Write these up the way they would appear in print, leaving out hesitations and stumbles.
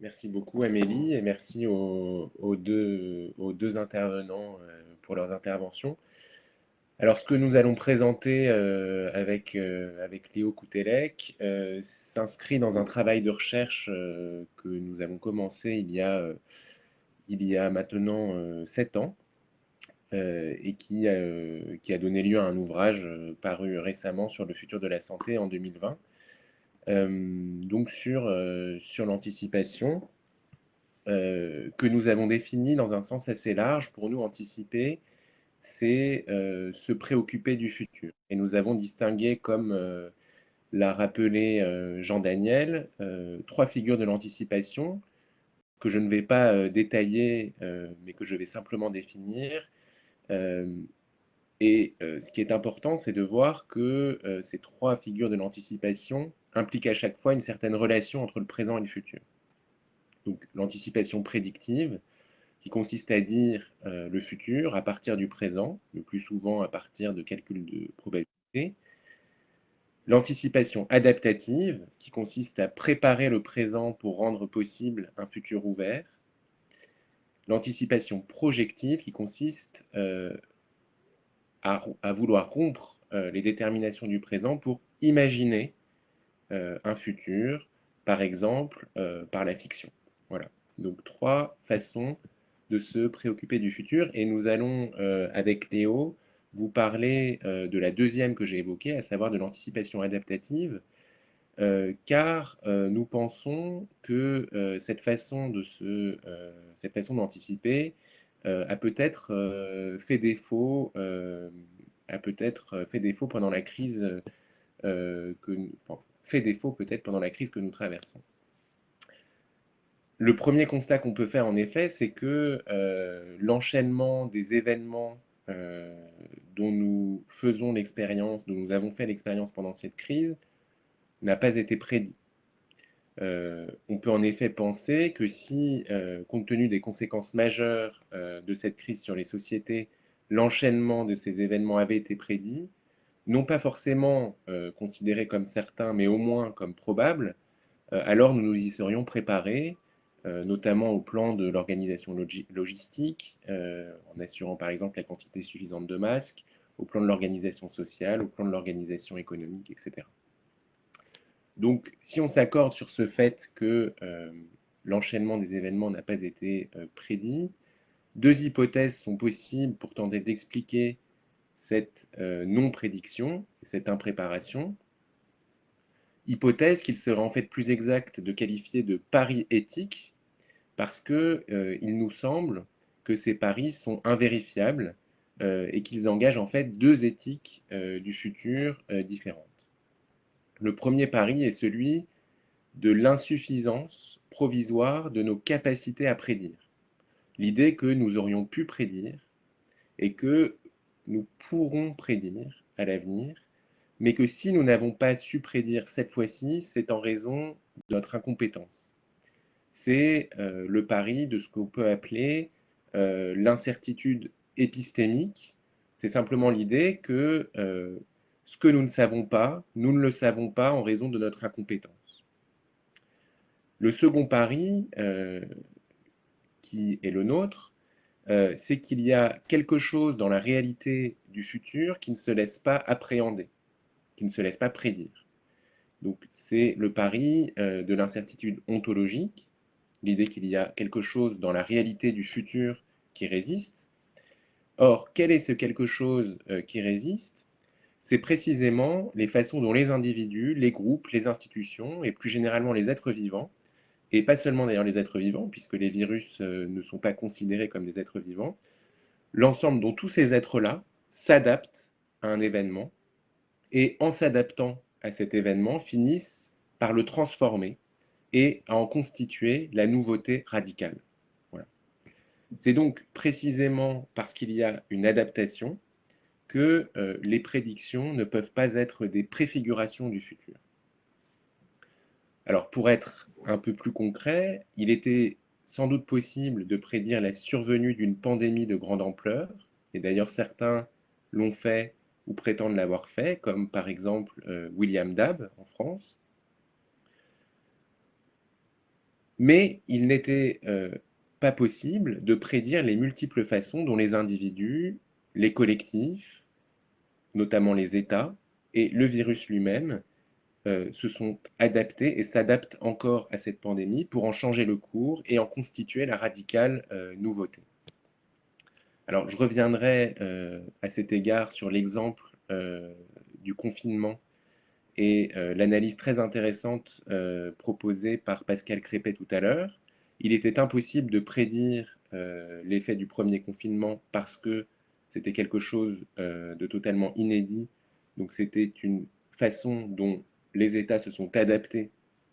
Merci beaucoup Amélie et merci aux deux intervenants pour leurs interventions. Alors ce que nous allons présenter avec Léo Koutelek s'inscrit dans un travail de recherche que nous avons commencé il y a maintenant 7 ans et qui a donné lieu à un ouvrage paru récemment sur le futur de la santé en 2020, donc sur l'anticipation. Que nous avons défini dans un sens assez large. Pour nous, anticiper, c'est se préoccuper du futur. Et nous avons distingué, comme l'a rappelé Jean Daniel, trois figures de l'anticipation que je ne vais pas détailler, mais que je vais simplement définir. Euh, Ce qui est important, c'est de voir que ces trois figures de l'anticipation impliquent à chaque fois une certaine relation entre le présent et le futur. Donc l'anticipation prédictive, qui consiste à dire le futur à partir du présent, le plus souvent à partir de calculs de probabilité. L'anticipation adaptative, qui consiste à préparer le présent pour rendre possible un futur ouvert. L'anticipation projective, qui consiste à vouloir rompre les déterminations du présent pour imaginer un futur, par exemple par la fiction. Voilà. Donc trois façons de se préoccuper du futur. Et nous allons, avec Léo, vous parler de la deuxième que j'ai évoquée, à savoir de l'anticipation adaptative, car nous pensons que cette façon d'anticiper a peut-être fait défaut, pendant la crise enfin, fait défaut peut-être pendant la crise que nous traversons. Le premier constat qu'on peut faire en effet, c'est que l'enchaînement des événements euh, dont nous faisons l'expérience, dont nous avons fait l'expérience pendant cette crise, n'a pas été prédit. On peut en effet penser que si, compte tenu des conséquences majeures de cette crise sur les sociétés, l'enchaînement de ces événements avait été prédit, non pas forcément considéré comme certain, mais au moins comme probable, alors nous nous y serions préparés, notamment au plan de l'organisation logistique, en assurant par exemple la quantité suffisante de masques, au plan de l'organisation sociale, au plan de l'organisation économique, etc. Donc si on s'accorde sur ce fait que l'enchaînement des événements n'a pas été prédit, deux hypothèses sont possibles pour tenter d'expliquer cette non-prédiction, cette impréparation. Hypothèse qu'il serait en fait plus exact de qualifier de pari éthique, parce que il nous semble que ces paris sont invérifiables et qu'ils engagent en fait deux éthiques du futur différentes. Le premier pari est celui de l'insuffisance provisoire de nos capacités à prédire. L'idée que nous aurions pu prédire et que nous pourrons prédire à l'avenir, mais que si nous n'avons pas su prédire cette fois-ci, c'est en raison de notre incompétence. C'est le pari de ce qu'on peut appeler l'incertitude épistémique. C'est simplement l'idée que ce que nous ne savons pas, nous ne le savons pas en raison de notre incompétence. Le second pari, qui est le nôtre, c'est qu'il y a quelque chose dans la réalité du futur qui ne se laisse pas appréhender, qui ne se laisse pas prédire. Donc c'est le pari de l'incertitude ontologique, l'idée qu'il y a quelque chose dans la réalité du futur qui résiste. Or, quel est ce quelque chose qui résiste? C'est précisément les façons dont les individus, les groupes, les institutions, et plus généralement les êtres vivants, et pas seulement d'ailleurs les êtres vivants, puisque les virus ne sont pas considérés comme des êtres vivants, l'ensemble dont tous ces êtres-là s'adaptent à un événement, et en s'adaptant à cet événement, finissent par le transformer et à en constituer la nouveauté radicale. Voilà. C'est donc précisément parce qu'il y a une adaptation que les prédictions ne peuvent pas être des préfigurations du futur. Alors pour être un peu plus concret, il était sans doute possible de prédire la survenue d'une pandémie de grande ampleur, et d'ailleurs certains l'ont fait ou prétendent l'avoir fait, comme par exemple William Dab en France. Mais il n'était pas possible de prédire les multiples façons dont les individus, les collectifs, notamment les États, et le virus lui-même se sont adaptés et s'adaptent encore à cette pandémie pour en changer le cours et en constituer la radicale nouveauté. Alors, je reviendrai à cet égard sur l'exemple du confinement et l'analyse très intéressante proposée par Pascal Crépet tout à l'heure. Il était impossible de prédire l'effet du premier confinement parce que c'était quelque chose de totalement inédit. Donc c'était une façon dont les États se sont adaptés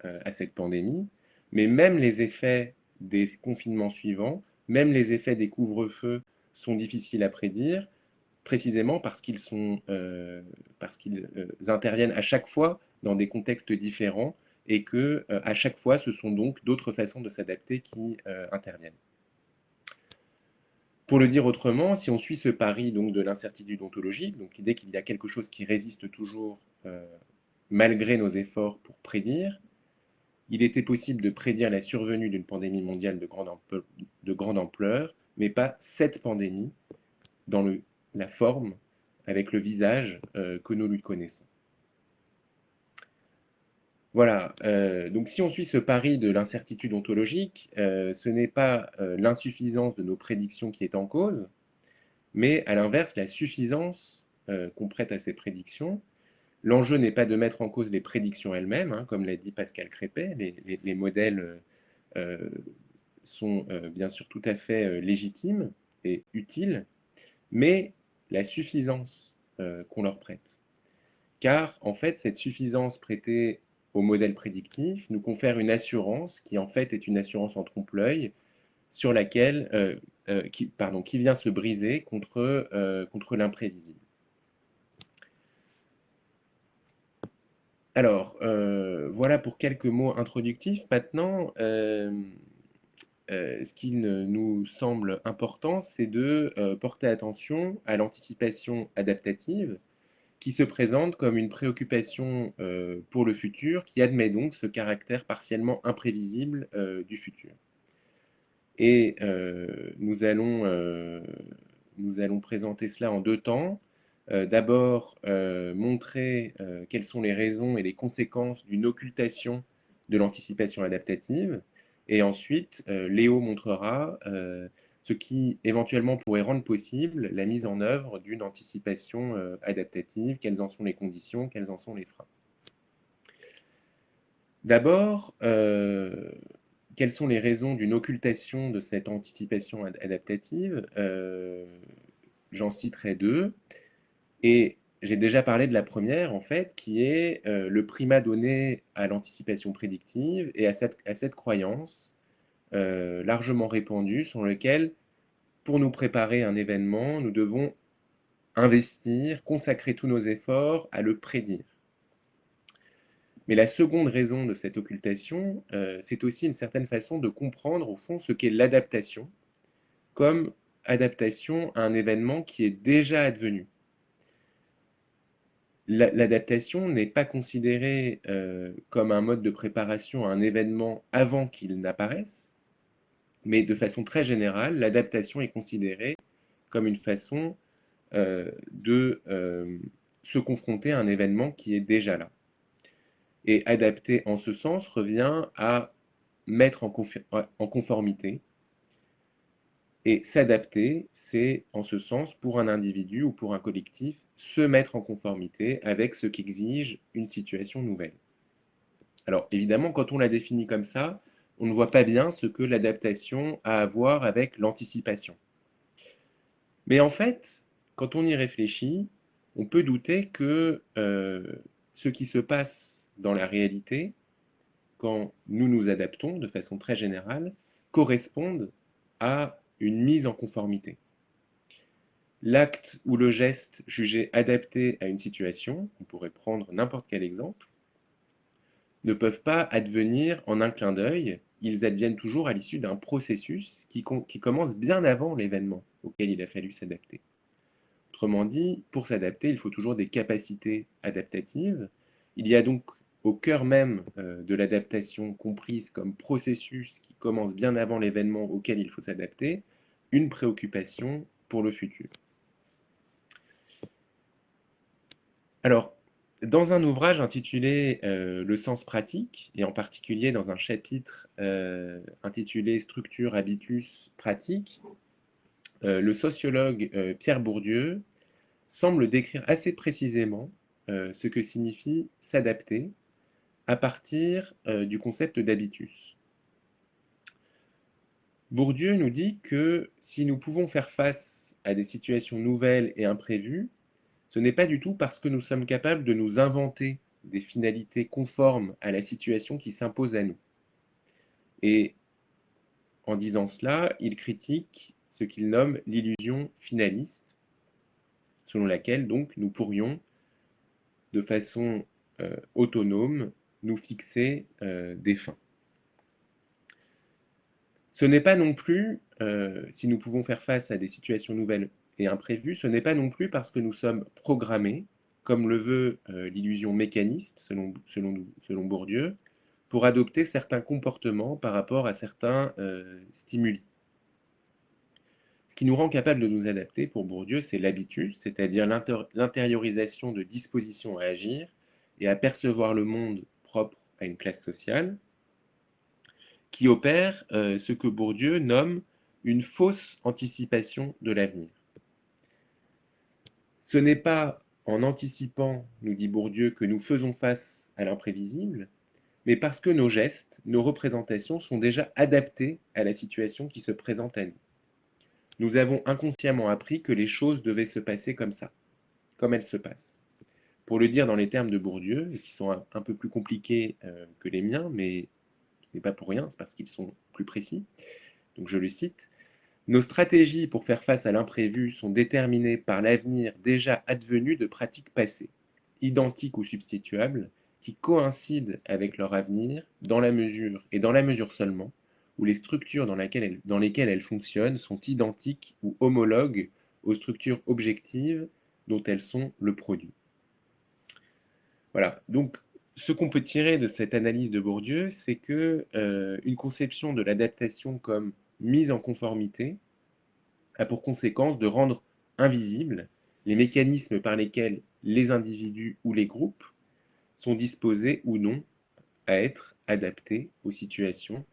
à cette pandémie. Mais même les effets des confinements suivants, même les effets des couvre-feux sont difficiles à prédire précisément parce qu'ils interviennent à chaque fois dans des contextes différents et que à chaque fois, ce sont donc d'autres façons de s'adapter qui interviennent. Pour le dire autrement, si on suit ce pari donc de l'incertitude ontologique, donc l'idée qu'il y a quelque chose qui résiste toujours malgré nos efforts pour prédire, il était possible de prédire la survenue d'une pandémie mondiale de grande ampleur, mais pas cette pandémie dans la forme, avec le visage que nous lui connaissons. Voilà, donc si on suit ce pari de l'incertitude ontologique, ce n'est pas l'insuffisance de nos prédictions qui est en cause, mais à l'inverse, la suffisance qu'on prête à ces prédictions. L'enjeu n'est pas de mettre en cause les prédictions elles-mêmes, hein, comme l'a dit Pascal Crépet, les modèles sont bien sûr tout à fait légitimes et utiles, mais la suffisance qu'on leur prête. Car en fait, cette suffisance prêtée au modèle prédictif nous confère une assurance qui en fait est une assurance en trompe-l'œil sur laquelle, qui vient se briser contre l'imprévisible. Alors, voilà pour quelques mots introductifs. Maintenant, ce qu'il nous semble important, c'est de porter attention à l'anticipation adaptative qui se présente comme une préoccupation pour le futur, qui admet donc ce caractère partiellement imprévisible du futur. Et nous allons présenter cela en deux temps. D'abord, montrer quelles sont les raisons et les conséquences d'une occultation de l'anticipation adaptative. Et ensuite, Léo montrera ce qui éventuellement pourrait rendre possible la mise en œuvre d'une anticipation adaptative, quelles en sont les conditions, quels en sont les freins. D'abord, quelles sont les raisons d'une occultation de cette anticipation adaptative? J'en citerai deux. Et j'ai déjà parlé de la première, en fait, qui est le primat donné à l'anticipation prédictive et à cette croyance largement répandue sur lequel, pour nous préparer un événement, nous devons investir, consacrer tous nos efforts à le prédire. Mais la seconde raison de cette occultation, c'est aussi une certaine façon de comprendre, au fond, ce qu'est l'adaptation, comme adaptation à un événement qui est déjà advenu. L'adaptation n'est pas considérée comme un mode de préparation à un événement avant qu'il n'apparaisse, mais de façon très générale, l'adaptation est considérée comme une façon de se confronter à un événement qui est déjà là. Et adapter en ce sens revient à mettre en conformité. Et s'adapter, c'est en ce sens, pour un individu ou pour un collectif, se mettre en conformité avec ce qu'exige une situation nouvelle. Alors évidemment, quand on la définit comme ça, on ne voit pas bien ce que l'adaptation a à voir avec l'anticipation. Mais en fait, quand on y réfléchit, on peut douter que ce qui se passe dans la réalité, quand nous nous adaptons de façon très générale, corresponde à une mise en conformité. L'acte ou le geste jugé adapté à une situation, on pourrait prendre n'importe quel exemple, ne peuvent pas advenir en un clin d'œil, ils adviennent toujours à l'issue d'un processus qui commence bien avant l'événement auquel il a fallu s'adapter. Autrement dit, pour s'adapter, il faut toujours des capacités adaptatives. Il y a donc au cœur même de l'adaptation comprise comme processus qui commence bien avant l'événement auquel il faut s'adapter, une préoccupation pour le futur. Alors, dans un ouvrage intitulé Le sens pratique, et en particulier dans un chapitre intitulé Structure, habitus, pratique, le sociologue Pierre Bourdieu semble décrire assez précisément ce que signifie s'adapter à partir du concept d'habitus. Bourdieu nous dit que si nous pouvons faire face à des situations nouvelles et imprévues, ce n'est pas du tout parce que nous sommes capables de nous inventer des finalités conformes à la situation qui s'impose à nous. Et en disant cela, il critique ce qu'il nomme l'illusion finaliste, selon laquelle donc nous pourrions, de façon autonome, nous fixer des fins. Ce n'est pas non plus, si nous pouvons faire face à des situations nouvelles et imprévues, ce n'est pas non plus parce que nous sommes programmés, comme le veut l'illusion mécaniste, selon Bourdieu, pour adopter certains comportements par rapport à certains stimuli. Ce qui nous rend capable de nous adapter, pour Bourdieu, c'est l'habitus, c'est-à-dire l'intériorisation de dispositions à agir et à percevoir le monde propre à une classe sociale, qui opère ce que Bourdieu nomme une fausse anticipation de l'avenir. Ce n'est pas en anticipant, nous dit Bourdieu, que nous faisons face à l'imprévisible, mais parce que nos gestes, nos représentations sont déjà adaptés à la situation qui se présente à nous. Nous avons inconsciemment appris que les choses devaient se passer comme ça, comme elles se passent. Pour le dire dans les termes de Bourdieu, et qui sont un peu plus compliqués que les miens, mais ce n'est pas pour rien, c'est parce qu'ils sont plus précis. Donc je le cite: nos stratégies pour faire face à l'imprévu sont déterminées par l'avenir déjà advenu de pratiques passées, identiques ou substituables, qui coïncident avec leur avenir dans la mesure seulement où les structures dans lesquelles elles fonctionnent sont identiques ou homologues aux structures objectives dont elles sont le produit. Voilà, donc ce qu'on peut tirer de cette analyse de Bourdieu, c'est que une conception de l'adaptation comme mise en conformité a pour conséquence de rendre invisibles les mécanismes par lesquels les individus ou les groupes sont disposés ou non à être adaptés aux situations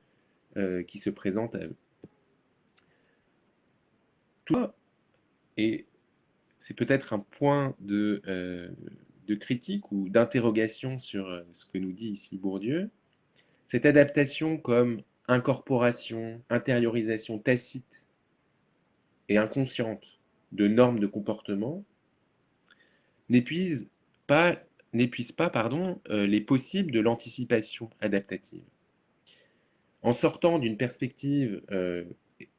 qui se présentent à eux. Tout ça, et c'est peut-être un point de critique ou d'interrogation sur ce que nous dit ici Bourdieu, cette adaptation comme incorporation, intériorisation tacite et inconsciente de normes de comportement n'épuise pas, les possibles de l'anticipation adaptative. En sortant d'une perspective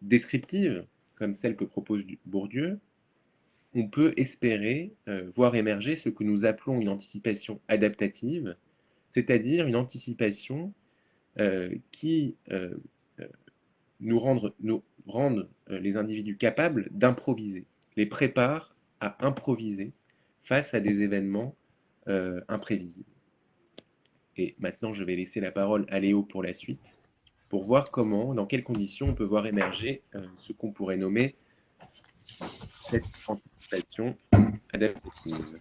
descriptive, comme celle que propose Bourdieu, on peut espérer voir émerger ce que nous appelons une anticipation adaptative, c'est-à-dire une anticipation qui nous rende les individus capables d'improviser, les prépare à improviser face à des événements imprévisibles. Et maintenant, je vais laisser la parole à Léo pour la suite, pour voir comment, dans quelles conditions on peut voir émerger ce qu'on pourrait nommer cette anticipation adaptative.